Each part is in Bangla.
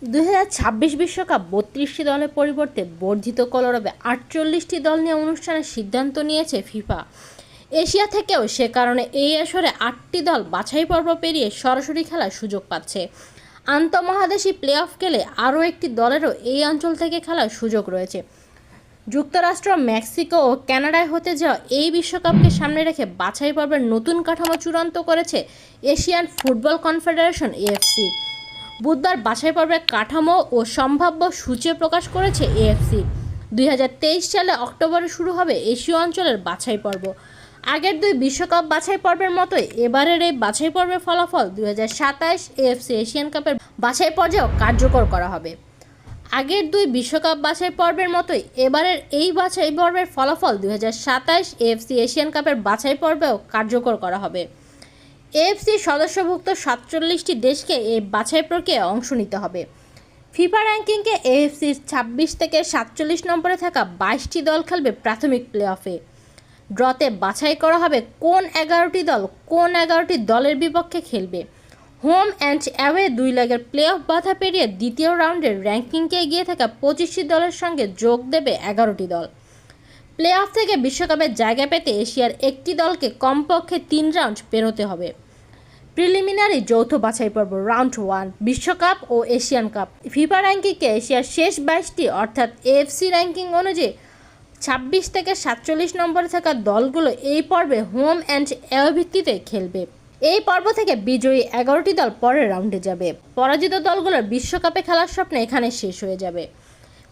2026 বিশ্বকাপ 32টি দলের পরিবর্তে বর্ধিত কলরবে 48টি দল নিয়ে অনুষ্ঠানের সিদ্ধান্ত নিয়েছে ফিফা। এশিয়া থেকেও সে কারণে এই আসরে 8টি দল বাছাই পর্ব পেরিয়ে সরাসরি খেলার সুযোগ পাচ্ছে। আন্তঃমহাদেশীয় প্লে অফ খেলে আরও একটি দলেরও এই অঞ্চল থেকে খেলার সুযোগ রয়েছে। যুক্তরাষ্ট্র, মেক্সিকো ও কানাডায় হতে যাওয়া এই বিশ্বকাপকে সামনে রেখে বাছাই পর্বের নতুন কাঠামো চূড়ান্ত করেছে এশিয়ান ফুটবল কনফেডারেশন এএফসি। বুধবার বাছাই পর্বের কাঠামো ও সম্ভাব্য সূচি প্রকাশ করেছে এএফসি। 2023 সালে অক্টোবরে শুরু হবে এশীয় অঞ্চলের বাছাই পর্ব। আগের দুই বিশ্বকাপ বাছাই পর্বের মতোই এবারের এই বাছাই পর্বের ফলাফল 2027 এএফসি এশিয়ান কাপের বাছাই পর্যায়েও কার্যকর করা হবে। আগের দুই বিশ্বকাপ বাছাই পর্বের মতোই এবারের এই বাছাই পর্বের ফলাফল 2027 এএফসি এশিয়ান কাপের বাছাই পর্বেও কার্যকর করা হবে। এএফসি সদস্যভুক্ত 47টি দেশকে এই বাছাই প্রক্রিয়ায় অংশ নিতে হবে। ফিফা র্যাঙ্কিংয়ে এএফসির 26 থেকে 47 নম্বরে থাকা 22টি দল খেলবে প্রাথমিক প্লে অফে। ড্রতে বাছাই করা হবে কোন 11টি দলের বিপক্ষে খেলবে। হোম অ্যান্ড অ্যাওয়ে দুই লেগের প্লে অফ বাধা পেরিয়ে দ্বিতীয় রাউন্ডের র্যাঙ্কিংকে এগিয়ে থাকা 25টি দলের সঙ্গে যোগ দেবে 11টি দল। প্লে অফ থেকে বিশ্বকাপের জায়গা পেতে এশিয়ার একটি দলকে কমপক্ষে 3 রাউন্ড পেরোতে হবে। প্রিলিমিনারি যৌথ বাছাই পর্ব রাউন্ড 1 বিশ্বকাপ ও এশিয়ান কাপ। ফিফা র্যাঙ্কিংয়ে এশিয়ার শেষ 22টি অর্থাৎ এএফসি র্যাঙ্কিং অনুযায়ী 26 থেকে 47 নম্বরে থাকা দলগুলো এই পর্বে হোম অ্যান্ড অ্যাওয়ে ভিত্তিতে খেলবে। এই পর্ব থেকে বিজয়ী 11টি দল পরের রাউন্ডে যাবে। পরাজিত দলগুলোর বিশ্বকাপে খেলার স্বপ্ন এখানে শেষ হয়ে যাবে।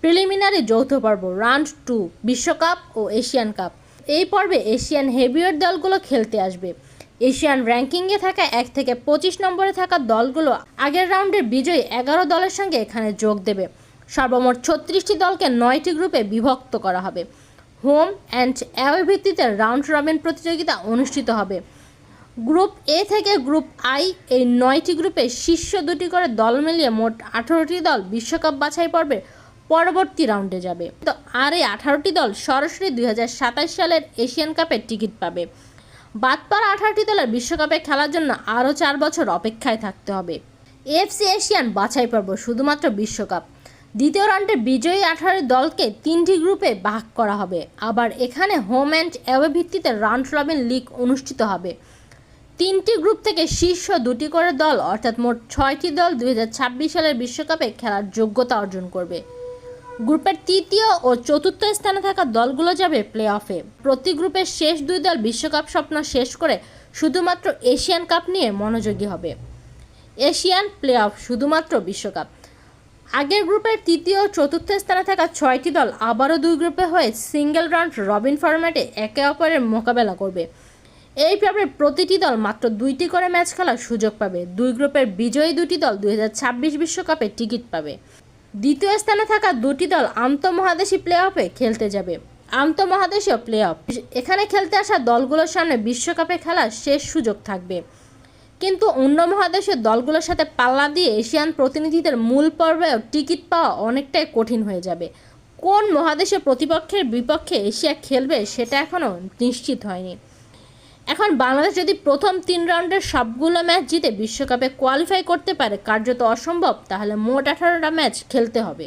প্রিলিমিনারি যৌথ পর্ব রাউন্ড 2 বিশ্বকাপ ও এশিয়ান কাপ। এই পর্বে এশিয়ান হেভিওয়েট দলগুলো খেলতে আসবে। এশিয়ান র্যাঙ্কিংয়ে থাকা 1 থেকে 25 নম্বরে থাকা দলগুলো আগের রাউন্ডের বিজয়ী 11 দলের সঙ্গে এখানে যোগ দেবে। সর্বমোট 36টি দলকে 9টি গ্রুপে বিভক্ত করা হবে। হোম অ্যান্ড অ্যাওয়ে ভিত্তিতে রাউন্ড রবিন প্রতিযোগিতা অনুষ্ঠিত হবে। গ্রুপ এ থেকে গ্রুপ আই এই 9টি গ্রুপে শীর্ষ 2টি করে দল মিলিয়ে মোট 18টি দল বিশ্বকাপ বাছাই পর্বে পরবর্তী রাউন্ডে যাবে। তো আর এই 18টি দল সরাসরি 2027 সালের এশিয়ান কাপের টিকিট পাবে। বাদ পড়া 18টি দলের বিশ্বকাপে খেলার জন্য আরও 4 বছর অপেক্ষায় থাকতে হবে। এএফসি এশিয়ান বাছাই পর্ব শুধুমাত্র বিশ্বকাপ। দ্বিতীয় রাউন্ডে বিজয়ী 18 দলকে 3টি গ্রুপে ভাগ করা হবে। আবার এখানে হোম অ্যান্ড অ্যাওয়ে ভিত্তিতে রাউন্ড রবিন লিগ অনুষ্ঠিত হবে। 3টি গ্রুপ থেকে শীর্ষ 2টি করে দল অর্থাৎ মোট 6টি দল 2026 সালের বিশ্বকাপে খেলার যোগ্যতা অর্জন করবে। গ্রুপের তৃতীয় ও চতুর্থ স্থানে থাকা দলগুলো যাবে প্লে অফে। প্রতি গ্রুপের শেষ 2 দল বিশ্বকাপ স্বপ্ন শেষ করে শুধুমাত্র এশিয়ান কাপ নিয়ে মনোযোগী হবে। এশিয়ান প্লে অফ শুধুমাত্র বিশ্বকাপ। আগের গ্রুপের তৃতীয় ও চতুর্থ স্থানে থাকা 6টি দল আবারও 2 গ্রুপে হয়ে সিঙ্গেল রাউন্ড রবিন ফরম্যাটে একে অপরের মোকাবেলা করবে। এই পর্বে প্রতিটি দল মাত্র 2টি করে ম্যাচ খেলার সুযোগ পাবে। 2 গ্রুপের বিজয়ী 2টি দল 2026 বিশ্বকাপে টিকিট পাবে। দ্বিতীয় স্থানে থাকা 2টি দল আন্তঃমহাদেশীয় প্লে অফে খেলতে যাবে। আন্তঃমহাদেশীয় প্লে অফ এখানে খেলতে আসা দলগুলোর সামনে বিশ্বকাপে খেলার শেষ সুযোগ থাকবে। কিন্তু অন্য মহাদেশের দলগুলোর সাথে পাল্লা দিয়ে এশিয়ান প্রতিনিধিদের মূল পর্বেও টিকিট পাওয়া অনেকটাই কঠিন হয়ে যাবে। কোন মহাদেশের প্রতিপক্ষের বিপক্ষে এশিয়া খেলবে সেটা এখনও নিশ্চিত হয়নি। এখন বাংলাদেশ যদি প্রথম 3 রাউন্ডের সবগুলো ম্যাচ জিতে বিশ্বকাপে কোয়ালিফাই করতে পারে, কার্যত অসম্ভব, তাহলে মোট 18টা ম্যাচ খেলতে হবে।